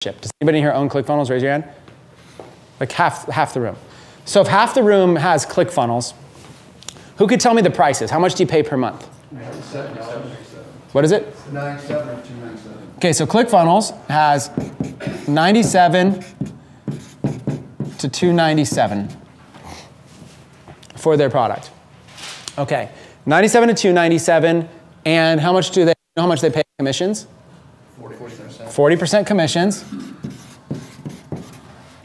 Does anybody here own ClickFunnels? Raise your hand. Like half the room. So if half the room has ClickFunnels, who could tell me the prices? How much do you pay per month? What is it? 97 or 297. Okay, so ClickFunnels has 97 to 297 for their product. Okay, 97 to 297, and how much do they know how much they pay commissions? 40%. 40% commissions.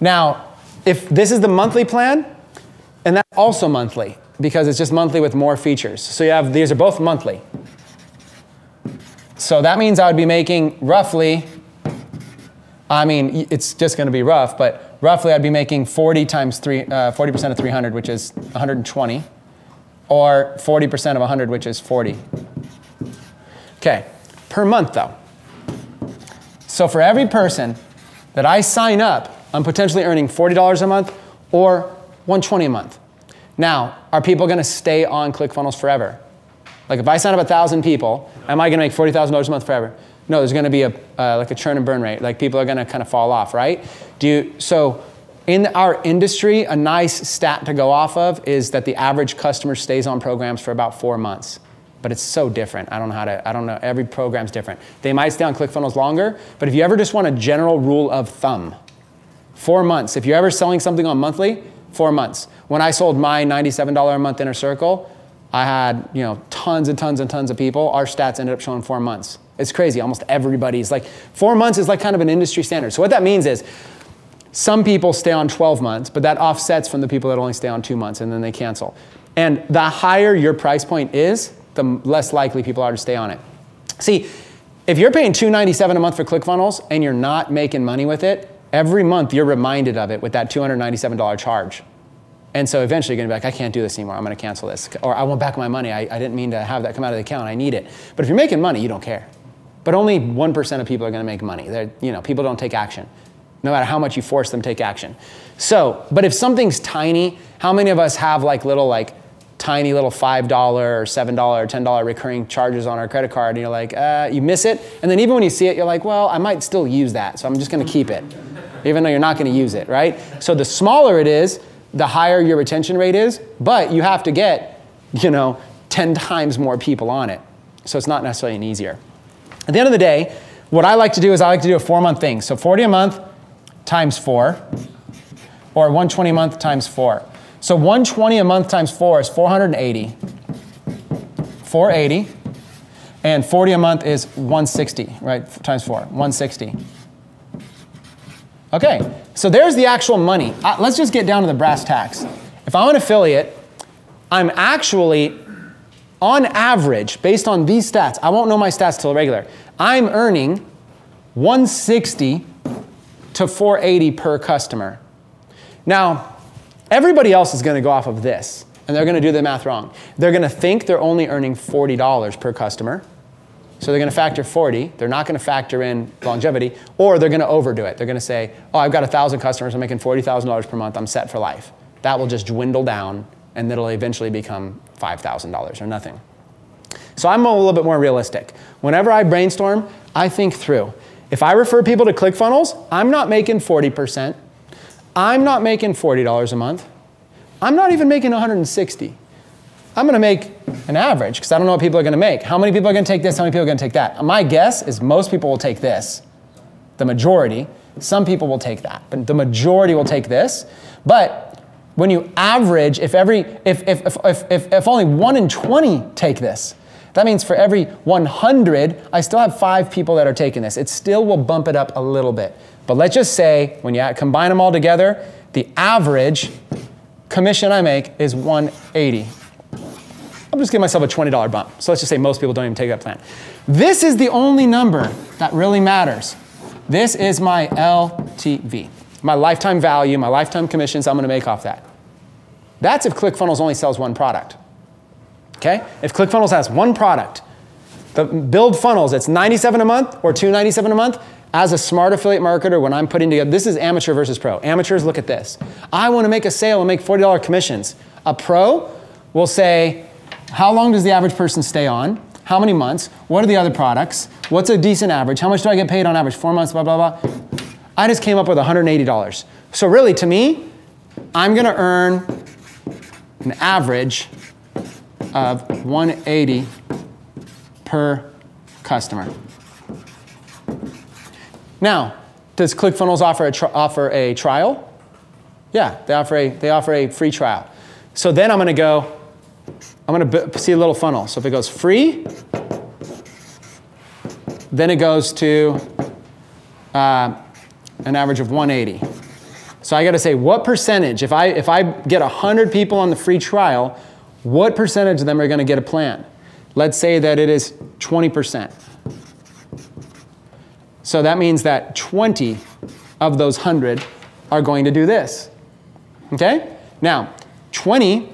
Now, if this is the monthly plan, and that's also monthly, because it's just monthly with more features. So you have, these are both monthly. So that means I would be making roughly, I mean, it's just going to be rough, but roughly I'd be making 40% of 300, which is 120, or 40% of 100, which is 40. Okay, per month though. So for every person that I sign up, I'm potentially earning $40 a month or $120 a month. Now, are people going to stay on ClickFunnels forever? Like if I sign up 1,000 people, am I going to make $40,000 a month forever? No, there's going to be like a churn and burn rate. Like people are going to kind of fall off, right? So in our industry, a nice stat to go off of is that the average customer stays on programs for about 4 months. But it's so different. I don't know, every program's different. They might stay on ClickFunnels longer, but if you ever just want a general rule of thumb, 4 months. If you're ever selling something on monthly, 4 months. When I sold my $97 a month Inner Circle, I had tons and tons and tons of people. Our stats ended up showing 4 months. It's crazy. Almost everybody's like 4 months is like kind of an industry standard. So what that means is some people stay on 12 months, but that offsets from the people that only stay on 2 months and then they cancel. And the higher your price point is, the less likely people are to stay on it. See, if you're paying $297 a month for ClickFunnels and you're not making money with it, every month you're reminded of it with that $297 charge. And so eventually you're going to be like, I can't do this anymore. I'm going to cancel this. Or I want back my money. I didn't mean to have that come out of the account. I need it. But if you're making money, you don't care. But only 1% of people are going to make money. People don't take action, no matter how much you force them to take action. So, but if something's tiny, how many of us have tiny little $5 or $7 or $10 recurring charges on our credit card, and you're like, you miss it, and then even when you see it, you're like, well, I might still use that, so I'm just going to keep it, even though you're not going to use it, right? So the smaller it is, the higher your retention rate is, but you have to get, 10 times more people on it. So it's not necessarily an easier. At the end of the day, what I like to do is I like to do a 4-month thing. So 40 a month times 4, or 120 a month times 4. So 120 a month times 4 is 480. 480. And 40 a month is 160, right? Times 4, 160. Okay, so there's the actual money. Let's just get down to the brass tacks. If I'm an affiliate, I'm actually, on average, based on these stats, I won't know my stats till regular, I'm earning 160 to 480 per customer. Now, everybody else is going to go off of this, and they're going to do the math wrong. They're going to think they're only earning $40 per customer, so they're going to factor 40. They're not going to factor in longevity, or they're going to overdo it. They're going to say, oh, I've got 1,000 customers. I'm making $40,000 per month. I'm set for life. That will just dwindle down, and it'll eventually become $5,000 or nothing. So I'm a little bit more realistic. Whenever I brainstorm, I think through. If I refer people to ClickFunnels, I'm not making 40%. I'm not making $40 a month. I'm not even making 160. I'm going to make an average because I don't know what people are going to make. How many people are going to take this? How many people are going to take that? My guess is most people will take this. The majority. Some people will take that, but the majority will take this. But when you average, if only 1 in 20 take this, that means for every 100, I still have 5 people that are taking this. It still will bump it up a little bit. But let's just say, when you combine them all together, the average commission I make is 180. I'll just give myself a $20 bump. So let's just say most people don't even take that plan. This is the only number that really matters. This is my LTV, my lifetime value, my lifetime commissions I'm going to make off that. That's if ClickFunnels only sells one product. Okay? If ClickFunnels has one product, the build funnels, it's $97 a month or $297 a month. As a smart affiliate marketer, when I'm putting together, this is amateur versus pro. Amateurs, look at this. I want to make a sale and make $40 commissions. A pro will say, how long does the average person stay on? How many months? What are the other products? What's a decent average? How much do I get paid on average? 4 months, blah, blah, blah. I just came up with $180. So really, to me, I'm going to earn an average of $180 per customer. Now, does ClickFunnels offer a trial? Yeah, they offer a free trial. So then I'm going to see a little funnel. So if it goes free, then it goes to an average of 180. So I got to say, what percentage, if I get 100 people on the free trial, what percentage of them are going to get a plan? Let's say that it is 20%. So that means that 20 of those 100 are going to do this. Okay? Now, 20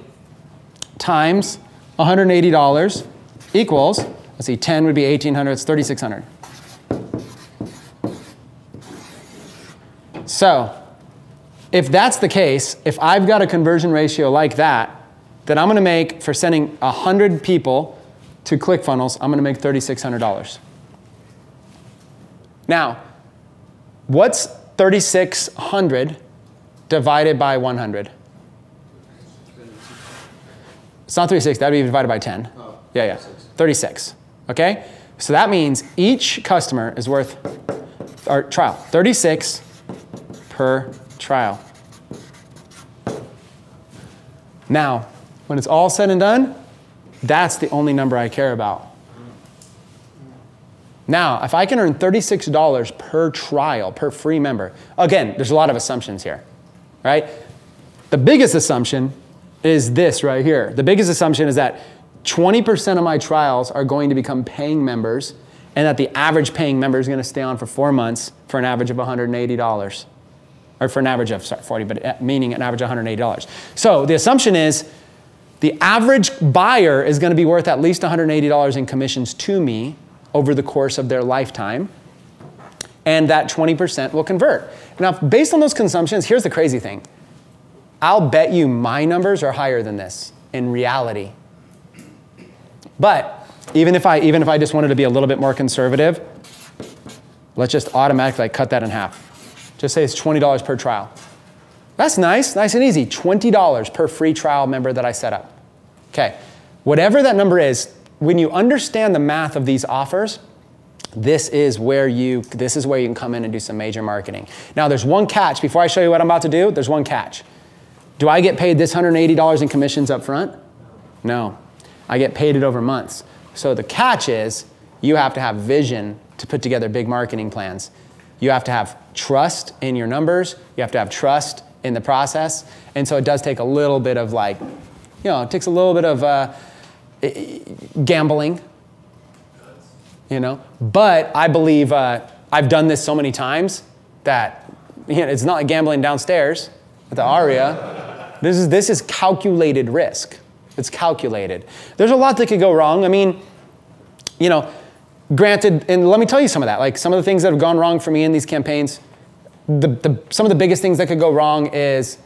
times $180 equals, let's see, 10 would be 1,800, it's 3,600. So, if that's the case, if I've got a conversion ratio like that, then I'm going to make, for sending 100 people to ClickFunnels, I'm going to make $3,600. Now, what's 3,600 divided by 100? It's not 36, that would be divided by 10. Oh, Yeah, 36, okay? So that means each customer is worth, or trial, 36 per trial. Now, when it's all said and done, that's the only number I care about. Now, if I can earn $36 per trial, per free member, again, there's a lot of assumptions here, right? The biggest assumption is this right here. The biggest assumption is that 20% of my trials are going to become paying members, and that the average paying member is going to stay on for 4 months for an average of $180. Or for an average of, sorry, 40, but meaning an average of $180. So the assumption is the average buyer is going to be worth at least $180 in commissions to me over the course of their lifetime, and that 20% will convert. Now, based on those consumptions, here's the crazy thing. I'll bet you my numbers are higher than this in reality. But even if I just wanted to be a little bit more conservative, let's just automatically cut that in half. Just say it's $20 per trial. That's nice and easy. $20 per free trial member that I set up. Okay, whatever that number is, when you understand the math of these offers, this is where you can come in and do some major marketing. Now there's one catch. Before I show you what I'm about to do, there's one catch. Do I get paid this $180 in commissions up front? No. I get paid it over months. So the catch is you have to have vision to put together big marketing plans. You have to have trust in your numbers. You have to have trust in the process. And so it does take a little bit of it takes a little bit of gambling, But I believe I've done this so many times that it's not like gambling downstairs at the Aria. This is calculated risk. It's calculated. There's a lot that could go wrong. I mean, granted, and let me tell you some of that. Like some of the things that have gone wrong for me in these campaigns, some of the biggest things that could go wrong is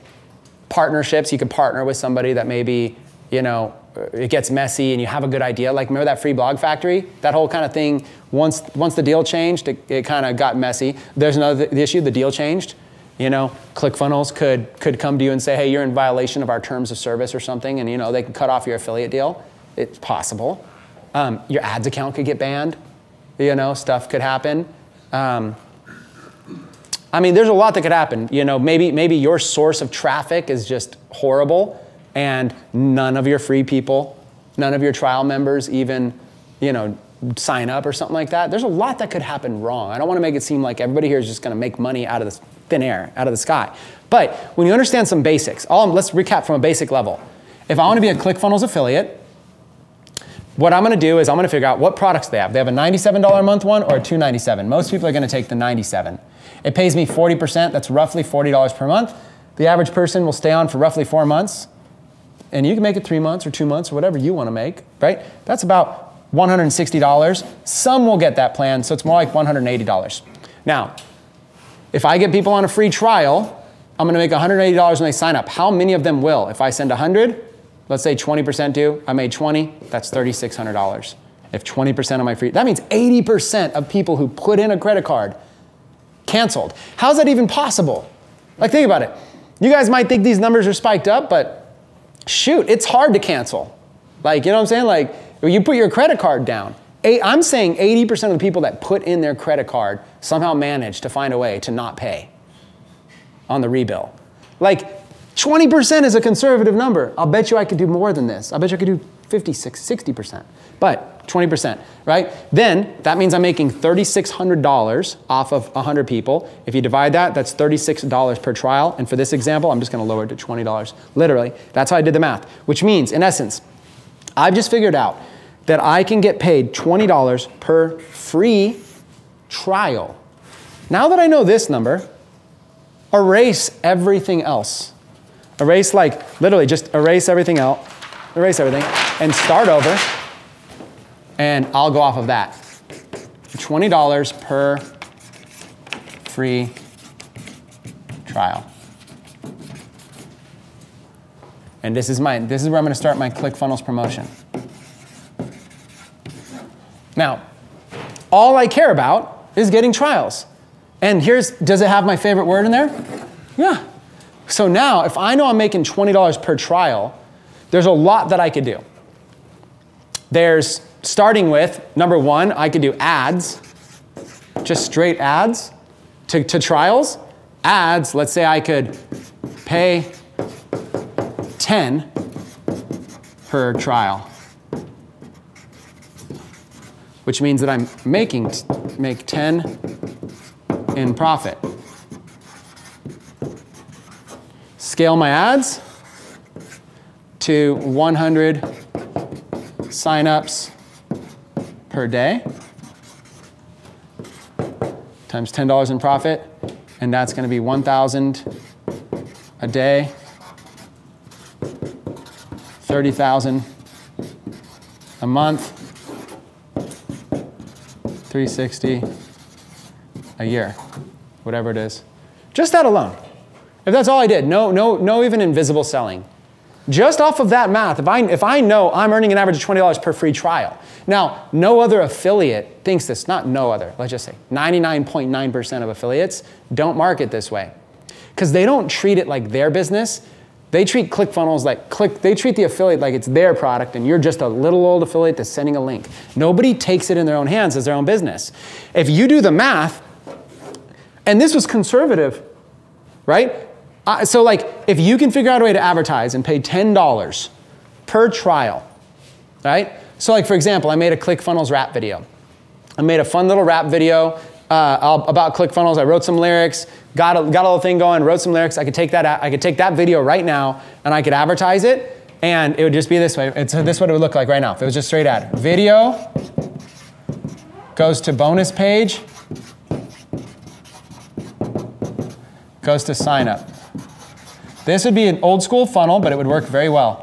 partnerships. You could partner with somebody that maybe, it gets messy and you have a good idea. Like remember that free blog factory? That whole kind of thing, once the deal changed, it kind of got messy. There's another issue, the deal changed. ClickFunnels could come to you and say, hey, you're in violation of our terms of service or something, and they could cut off your affiliate deal. It's possible. Your ads account could get banned. Stuff could happen. I mean, there's a lot that could happen. Maybe your source of traffic is just horrible, and none of your free people, none of your trial members even, sign up or something like that. There's a lot that could happen wrong. I don't want to make it seem like everybody here is just going to make money out of the thin air, out of the sky. But when you understand some basics, let's recap from a basic level. If I want to be a ClickFunnels affiliate, what I'm going to do is I'm going to figure out what products they have. They have a $97 a month one or a $297. Most people are going to take the $97. It pays me 40%. That's roughly $40 per month. The average person will stay on for roughly 4 months. And you can make it 3 months or 2 months or whatever you want to make, right? That's about $160. Some will get that plan, so it's more like $180. Now, if I get people on a free trial, I'm going to make $180 when they sign up. How many of them will? If I send 100, let's say 20% do, I made 20, that's $3,600. If 20% of my free, that means 80% of people who put in a credit card canceled. How's that even possible? Like, think about it. You guys might think these numbers are spiked up, but shoot, it's hard to cancel. Like, you know what I'm saying? Like, you put your credit card down. I'm saying 80% of the people that put in their credit card somehow manage to find a way to not pay on the rebill. Like, 20% is a conservative number. I'll bet you I could do more than this. I bet you I could do 60%. But 20%, right? Then that means I'm making $3,600 off of 100 people. If you divide that, that's $36 per trial. And for this example, I'm just going to lower it to $20. Literally, that's how I did the math. Which means, in essence, I've just figured out that I can get paid $20 per free trial. Now that I know this number, erase everything else. Erase, like, literally just erase everything out, erase everything, and start over, and I'll go off of that. $20 per free trial. And this is where I'm going to start my Clickfunnels promotion. Now, all I care about is getting trials. And does it have my favorite word in there? Yeah. So now, if I know I'm making $20 per trial, there's a lot that I could do. There's, starting with, number one, I could do ads, just straight ads to trials. Ads, let's say I could pay 10 per trial, which means that I'm make 10 in profit. Scale my ads to 100 signups per day times $10 in profit, and that's going to be 1,000 a day, 30,000 a month, 360 a year, whatever it is. Just that alone. If that's all I did, no even invisible selling. Just off of that math, if I know I'm earning an average of $20 per free trial. Now, no other affiliate thinks this, not no other, let's just say 99.9% of affiliates don't market this way. Because they don't treat it like their business. They treat Clickfunnels like, they treat the affiliate like it's their product and you're just a little old affiliate that's sending a link. Nobody takes it in their own hands as their own business. If you do the math, and this was conservative, right? So like, if you can figure out a way to advertise and pay $10 per trial, right? So like, for example, I made a Clickfunnels rap video. I made a fun little rap video about Clickfunnels. I wrote some lyrics, got a little thing going, wrote some lyrics. I could take that video right now and I could advertise it and it would just be this way. This is what it would look like right now. If it was just straight ad. Video goes to bonus page, goes to sign up. This would be an old school funnel, but it would work very well.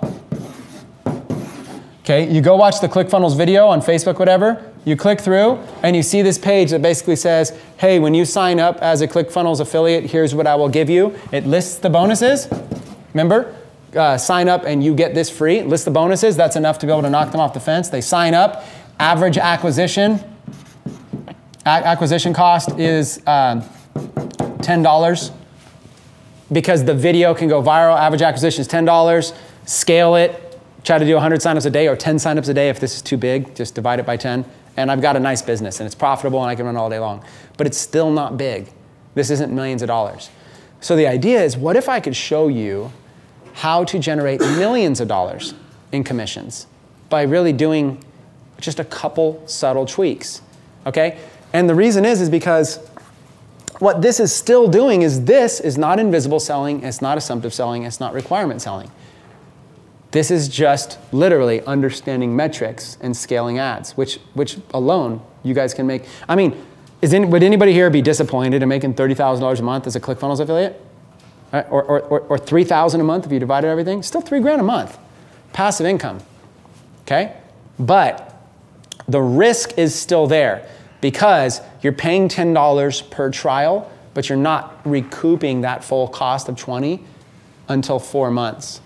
Okay, you go watch the Clickfunnels video on Facebook, whatever, you click through and you see this page that basically says, hey, when you sign up as a Clickfunnels affiliate, here's what I will give you. It lists the bonuses. Remember, sign up and you get this free. It lists the bonuses. That's enough to be able to knock them off the fence. They sign up. Average acquisition cost is $10. Because the video can go viral, average acquisition is $10, scale it, try to do 100 signups a day or 10 signups a day. If this is too big, just divide it by 10. And I've got a nice business and it's profitable and I can run all day long. But it's still not big. This isn't millions of dollars. So the idea is, what if I could show you how to generate millions of dollars in commissions by really doing just a couple subtle tweaks, okay? And the reason is because what this is still doing is this is not invisible selling, it's not assumptive selling, it's not requirement selling. This is just literally understanding metrics and scaling ads, which alone you guys can make. I mean, would anybody here be disappointed in making $30,000 a month as a Clickfunnels affiliate? Right? Or $3,000 a month if you divided everything? Still $3,000 a month, passive income, okay? But the risk is still there. Because you're paying $10 per trial, but you're not recouping that full cost of 20 until 4 months.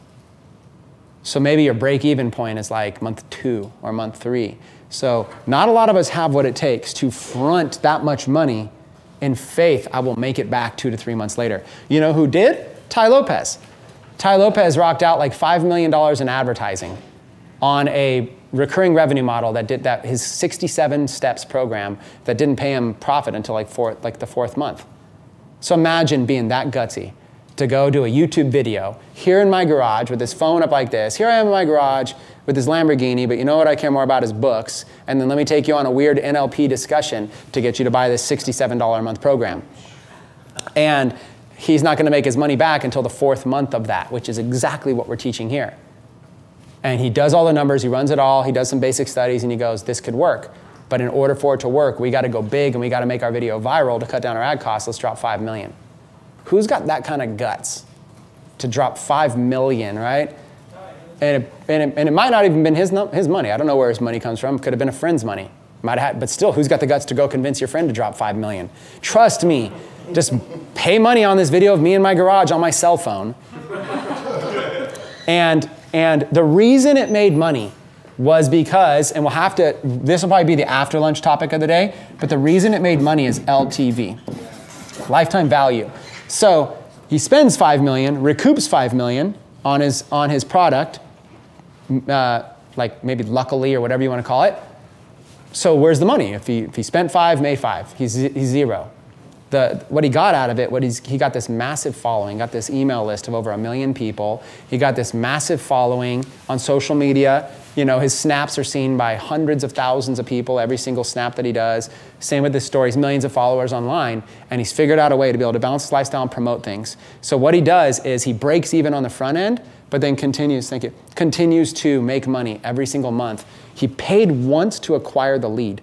So maybe your break-even point is like month 2 or month 3. So not a lot of us have what it takes to front that much money in faith, I will make it back 2 to 3 months later. You know who did? Tai Lopez. Tai Lopez rocked out like $5 million in advertising on a recurring revenue model that did that, his 67 steps program that didn't pay him profit until like the fourth month. So imagine being that gutsy to go do a YouTube video here in my garage with this phone up like this. Here I am in my garage with this Lamborghini, but you know what I care more about is books. And then let me take you on a weird NLP discussion to get you to buy this $67 a month program. And he's not going to make his money back until the fourth month of that, which is exactly what we're teaching here. And he does all the numbers, he runs it all, he does some basic studies, and he goes, this could work. But in order for it to work, we got to go big and we got to make our video viral to cut down our ad costs. Let's drop 5 million. Who's got that kind of guts to drop 5 million, right? And it might not even been his money. I don't know where his money comes from. Could have been a friend's money. Might have had, but still, who's got the guts to go convince your friend to drop 5 million? Trust me, just pay money on this video of me in my garage on my cell phone. And the reason it made money was because, and we'll have to, this will probably be the after lunch topic of the day, but the reason it made money is LTV, lifetime value. So he spends 5 million, recoups 5 million on his product, like maybe luckily or whatever you want to call it. So where's the money? If he spent 5, made 5, he's zero. What he got out of it, he got this massive following, got this email list of over 1 million people. He got this massive following on social media. You know, his snaps are seen by hundreds of thousands of people, every single snap that he does. Same with his stories, millions of followers online. And he's figured out a way to be able to balance his lifestyle and promote things. So what he does is he breaks even on the front end, but then continues to make money every single month. He paid once to acquire the lead.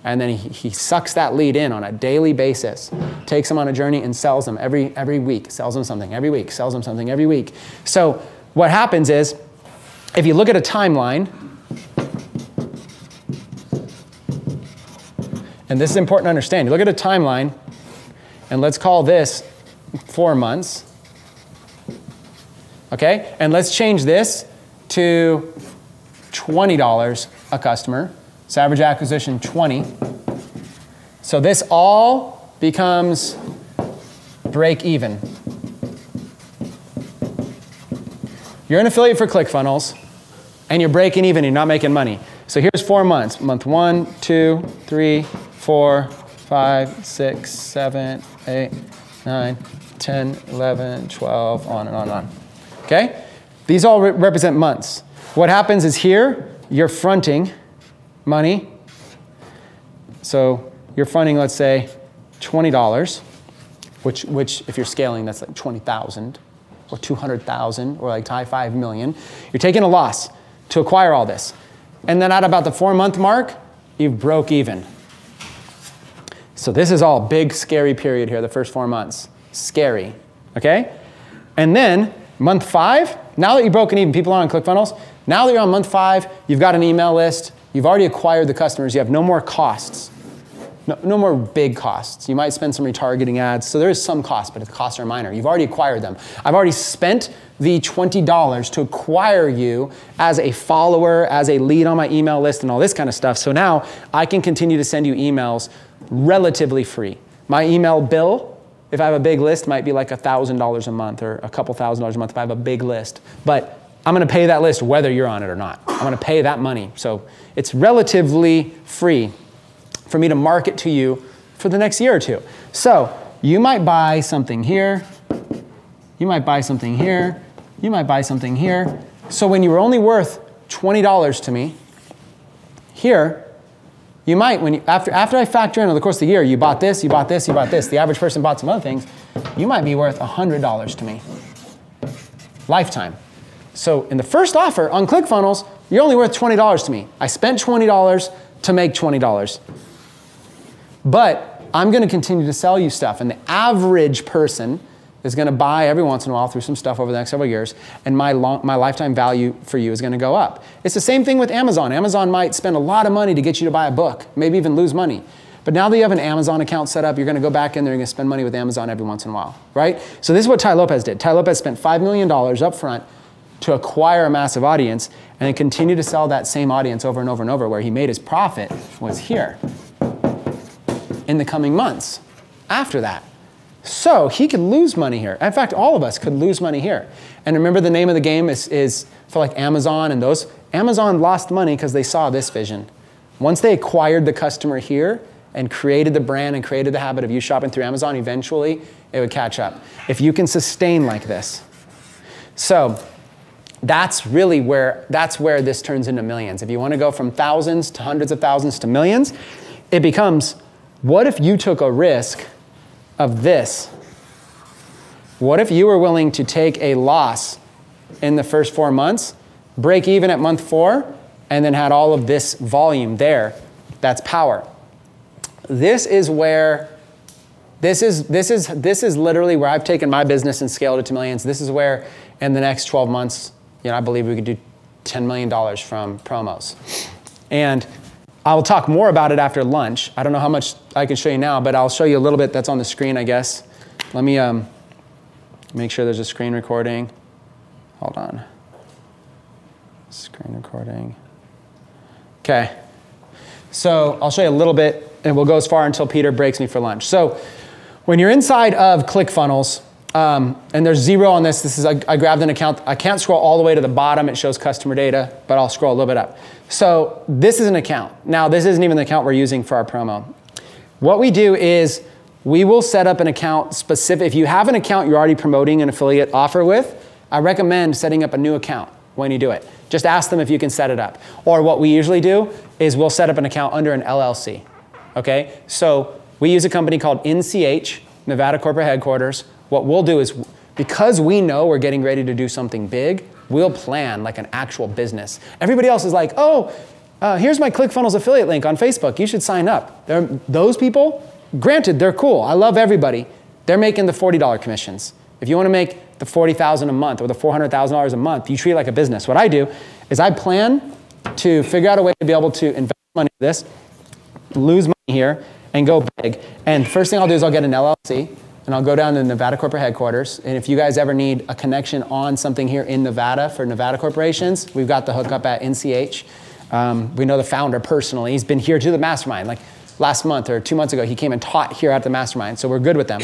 And then he sucks that lead in on a daily basis, takes them on a journey and sells them every week, sells them something every week, sells them something every week. So what happens is, if you look at a timeline, and this is important to understand, you look at a timeline, and let's call this 4 months, okay? And let's change this to $20 a customer. So average acquisition 20. So this all becomes break even. You're an affiliate for Clickfunnels and you're breaking even, you're not making money. So here's 4 months. Month 1, 2, 3, 4, 5, 6, 7, 8, 9, 10, 11, 12, on and on and on. Okay? These all represent months. What happens is here, you're fronting money. So you're fronting, let's say, $20, which if you're scaling, that's like 20,000 or 200,000 or like high 5 million. You're taking a loss to acquire all this. And then at about the 4 month mark, you broke even. So this is all big, scary period here, the first 4 months. Scary, okay? And then month 5, now that you've broken even, people are on ClickFunnels, now that you're on month 5, you've got an email list, you've already acquired the customers, you have no more costs. No more big costs. You might spend some retargeting ads, so there is some cost, but the costs are minor. You've already acquired them. I've already spent the $20 to acquire you as a follower, as a lead on my email list and all this kind of stuff. So now I can continue to send you emails relatively free. My email bill, if I have a big list, might be like $1,000 a month or a couple $1,000s a month if I have a big list. But I'm going to pay that list whether you're on it or not. I'm going to pay that money. So it's relatively free for me to market to you for the next year or two. So you might buy something here. You might buy something here. You might buy something here. So when you were only worth $20 to me, here, you might, after I factor in over the course of the year, you bought this, you bought this, you bought this. The average person bought some other things. You might be worth $100 to me. Lifetime. So in the first offer on ClickFunnels, you're only worth $20 to me. I spent $20 to make $20. But I'm going to continue to sell you stuff. And the average person is going to buy every once in a while through some stuff over the next several years. And my lifetime value for you is going to go up. It's the same thing with Amazon. Amazon might spend a lot of money to get you to buy a book, maybe even lose money. But now that you have an Amazon account set up, you're going to go back in there and you're going to spend money with Amazon every once in a while, right? So this is what Tai Lopez did. Tai Lopez spent $5 million up front to acquire a massive audience and then continue to sell that same audience over and over and over. Where he made his profit was here in the coming months. after that. So he could lose money here. In fact, all of us could lose money here. And remember, the name of the game is for like Amazon and those. Amazon lost money because they saw this vision. Once they acquired the customer here and created the brand and created the habit of you shopping through Amazon, eventually it would catch up. If you can sustain like this. So that's really where this turns into millions. If you want to go from thousands to hundreds of thousands to millions, it becomes, what if you took a risk of this? What if you were willing to take a loss in the first 4 months, break even at month 4, and then had all of this volume there? That's power. This is where, this is literally where I've taken my business and scaled it to millions. This is where in the next 12 months, I believe we could do $10 million from promos. And I'll talk more about it after lunch. I don't know how much I can show you now, but I'll show you a little bit that's on the screen, I guess. Let me make sure there's a screen recording. Hold on. Screen recording. Okay. So I'll show you a little bit, and we'll go as far until Peter breaks me for lunch. So when you're inside of Clickfunnels, and there's 0 on this. I grabbed an account. I can't scroll all the way to the bottom. It shows customer data, but I'll scroll a little bit up. So this is an account. Now, this isn't even the account we're using for our promo. What we do is we will set up an account specific. If you have an account you're already promoting an affiliate offer with, I recommend setting up a new account when you do it. Just ask them if you can set it up. Or what we usually do is we'll set up an account under an LLC. Okay? So we use a company called NCH, Nevada Corporate Headquarters. What we'll do is, because we know we're getting ready to do something big, we'll plan like an actual business. Everybody else is like, oh, here's my Clickfunnels affiliate link on Facebook. You should sign up. Those people, granted, they're cool. I love everybody. They're making the $40 commissions. If you want to make the $40,000 a month or the $400,000 a month, you treat it like a business. What I do is I plan to figure out a way to be able to invest money in this, lose money here, and go big. And first thing I'll do is I'll get an LLC. And I'll go down to Nevada Corporate Headquarters. And if you guys ever need a connection on something here in Nevada for Nevada corporations, we've got the hookup at NCH. We know the founder personally. He's been here to the Mastermind. Like last month or 2 months ago, he came and taught here at the Mastermind. So we're good with them.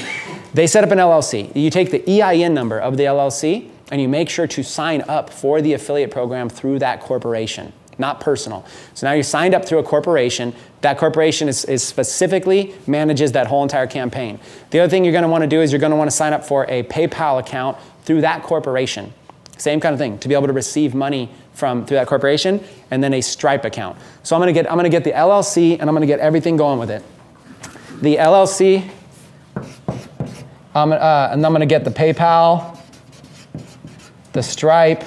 They set up an LLC. You take the EIN number of the LLC and you make sure to sign up for the affiliate program through that corporation, not personal. So now you're signed up through a corporation. That corporation is specifically manages that whole entire campaign. The other thing you're going to want to do is you're going to want to sign up for a PayPal account through that corporation. Same kind of thing, to be able to receive money through that corporation, and then a Stripe account. So I'm going to get the LLC, and I'm going to get everything going with it. The LLC, and I'm going to get the PayPal, the Stripe.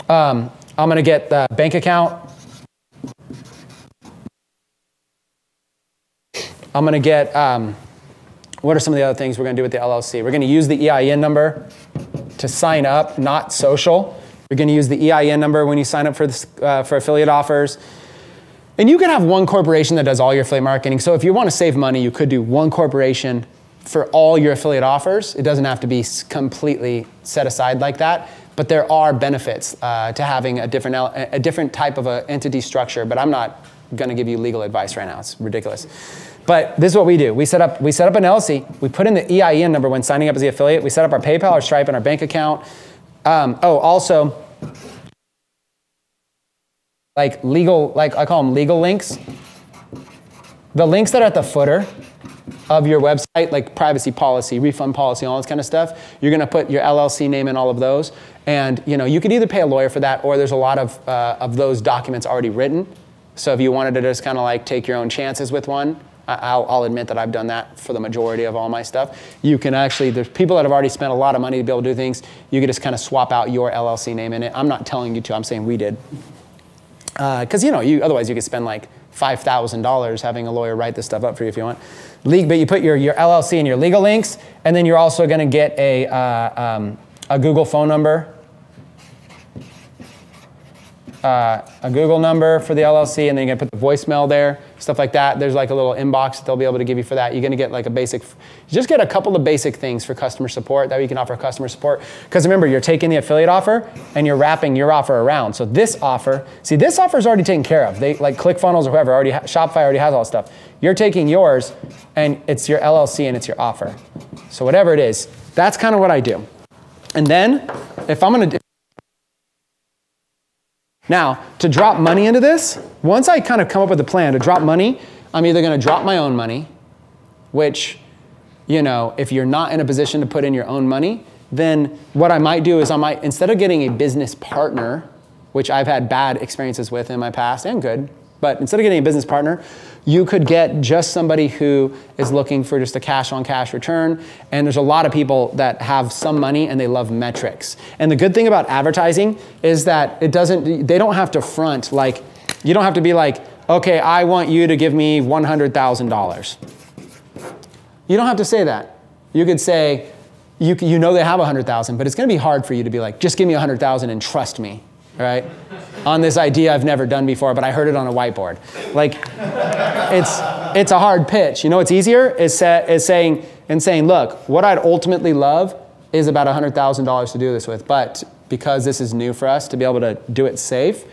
I'm going to get the bank account. I'm going to get, what are some of the other things we're going to do with the LLC? We're going to use the EIN number to sign up, not social. You're going to use the EIN number when you sign up for affiliate offers. And you can have one corporation that does all your affiliate marketing. So if you want to save money, you could do one corporation for all your affiliate offers. It doesn't have to be completely set aside like that. But there are benefits to having a different type of an entity structure. But I'm not going to give you legal advice right now. It's ridiculous. But this is what we do. We set up an LLC. We put in the EIN number when signing up as the affiliate. We set up our PayPal, our Stripe, and our bank account. Also, like I call them legal links. The links that are at the footer of your website, like privacy policy, refund policy, all this kind of stuff, you're going to put your LLC name in all of those. And you could either pay a lawyer for that, or there's a lot of those documents already written. So if you wanted to just kind of like take your own chances with one, I'll admit that I've done that for the majority of all my stuff. You can actually, there's people that have already spent a lot of money to be able to do things. You can just kind of swap out your LLC name in it. I'm not telling you to, I'm saying we did. Because otherwise you could spend like $5,000 having a lawyer write this stuff up for you if you want. But you put your LLC and your legal links, and then you're also going to get a Google phone number. a Google number for the LLC, and then you're gonna put the voicemail there, stuff like that. There's like a little inbox that they'll be able to give you for that. You're gonna get like a basic, just get a couple of basic things for customer support that you can offer customer support. Because remember, you're taking the affiliate offer and you're wrapping your offer around. So this offer, see, this offer is already taken care of. They, like Clickfunnels or whoever, Shopify already has all this stuff. You're taking yours and it's your LLC and it's your offer. So whatever it is, that's kind of what I do. And then if I'm gonna do, now, to drop money into this, once I kind of come up with a plan to drop money, I'm either going to drop my own money, which, you know, if you're not in a position to put in your own money, then what I might do is I might, instead of getting a business partner, which I've had bad experiences with in my past and good, but instead of getting a business partner, you could get just somebody who is looking for just a cash-on-cash return. And there's a lot of people that have some money and they love metrics. And the good thing about advertising is that they don't have to front, like, you don't have to be like, okay, I want you to give me $100,000. You don't have to say that. You could say, you know they have 100,000, but it's gonna be hard for you to be like, just give me 100,000 and trust me, right? On this idea I've never done before, but I heard it on a whiteboard. Like, it's a hard pitch. You know what's easier is saying, look, what I'd ultimately love is about $100,000 to do this with, but because this is new for us to be able to do it safe,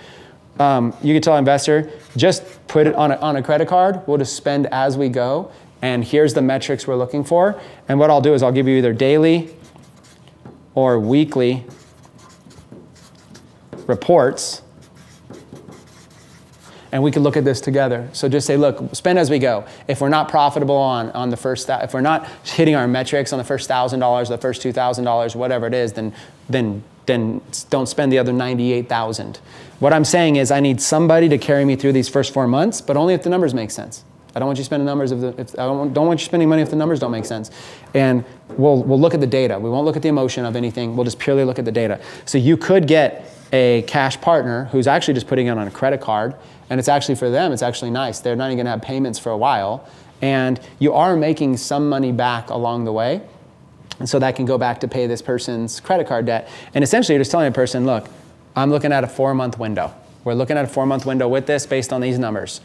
you could tell an investor, just put it on a credit card, we'll just spend as we go, and here's the metrics we're looking for, and what I'll do is I'll give you either daily or weekly reports, and we can look at this together. So just say, look, spend as we go. If we're not profitable on the first, if we're not hitting our metrics on the first $1,000, the first $2,000, whatever it is, then don't spend the other $98,000. What I'm saying is I need somebody to carry me through these first 4 months, but only if the numbers make sense. I don't want you spending numbers don't want you spending money if the numbers don't make sense. And we'll look at the data. We won't look at the emotion of anything. We'll just purely look at the data. So you could get a cash partner who's actually just putting it on a credit card, and it's actually for them, it's actually nice. They're not even gonna have payments for a while, and you are making some money back along the way, and so that can go back to pay this person's credit card debt. And essentially you're just telling a person, look, I'm looking at a 4-month window. We're looking at a 4-month window with this based on these numbers.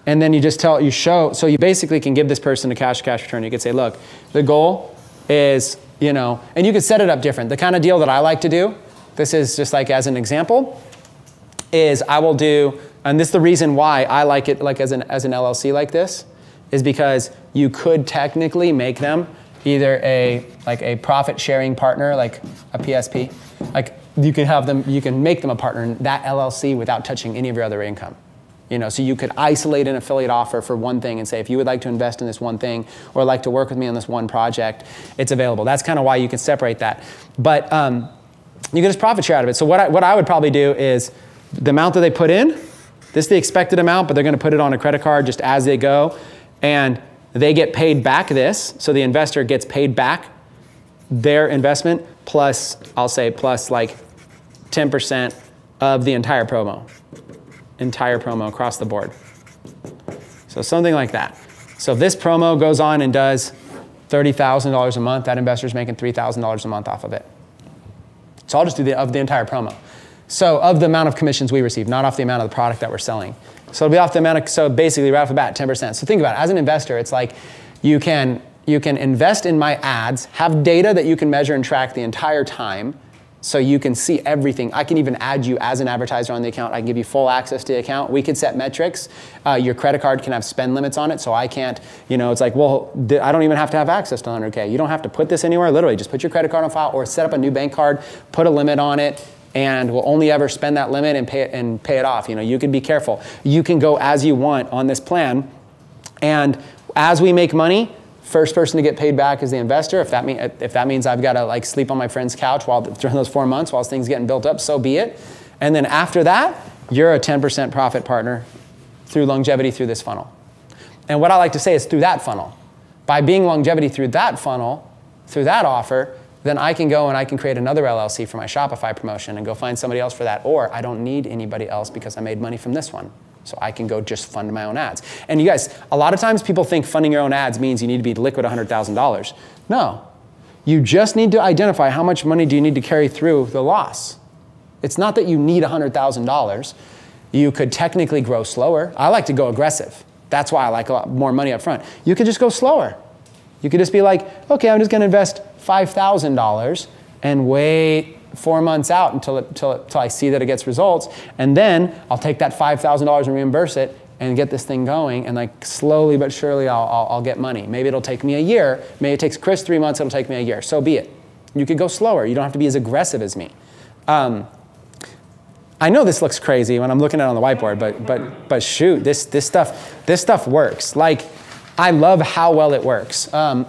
And then you just show, so you basically can give this person a cash return. You could say, look, the goal is, you know, and you could set it up different. The kind of deal that I like to do, this is just like as an example, is I will do, and this is the reason why I like it like as an LLC like this, is because you could technically make them either a profit sharing partner, like a PSP. Like you can make them a partner in that LLC without touching any of your other income. You know, so you could isolate an affiliate offer for one thing and say, if you would like to invest in this one thing or like to work with me on this one project, it's available. That's kind of why you can separate that. But you can just profit share out of it. So what I would probably do is the amount that they put in, this is the expected amount, but they're going to put it on a credit card just as they go. And they get paid back this. So the investor gets paid back their investment plus, I'll say, plus like 10% of the entire promo across the board. So something like that. So if this promo goes on and does $30,000 a month, that investor's making $3,000 a month off of it. So I'll just do of the entire promo. So of the amount of commissions we receive, not off the amount of the product that we're selling. So it'll be off the amount of, so basically right off the bat, 10%. So think about it, as an investor, it's like you can invest in my ads, have data that you can measure and track the entire time, so you can see everything. I can even add you as an advertiser on the account. I can give you full access to the account. We could set metrics. Your credit card can have spend limits on it, so I can't, you know, it's like, well, I don't even have to have access to 100K. You don't have to put this anywhere, literally. Just put your credit card on file or set up a new bank card, put a limit on it, and we'll only ever spend that limit and pay it off. You know, you can be careful. You can go as you want on this plan, and as we make money, first person to get paid back is the investor. If that means I've got to like sleep on my friend's couch during those 4 months while things getting built up, so be it. And then after that, you're a 10% profit partner through longevity through this funnel. And what I like to say is through that funnel. By being longevity through that funnel, through that offer, then I can go and I can create another LLC for my Shopify promotion and go find somebody else for that. Or I don't need anybody else because I made money from this one. So I can go just fund my own ads. And you guys, a lot of times people think funding your own ads means you need to be liquid $100,000. No, you just need to identify how much money do you need to carry through the loss. It's not that you need $100,000. You could technically grow slower. I like to go aggressive. That's why I like a lot more money up front. You could just go slower. You could just be like, okay, I'm just going to invest $5,000 and wait 4 months out until I see that it gets results. And then I'll take that $5,000 and reimburse it and get this thing going. And like slowly but surely I'll get money. Maybe it'll take me a year. Maybe it takes Chris 3 months. It'll take me a year. So be it. You could go slower. You don't have to be as aggressive as me. I know this looks crazy when I'm looking at it on the whiteboard, but shoot, this stuff works. Like, I love how well it works. Okay.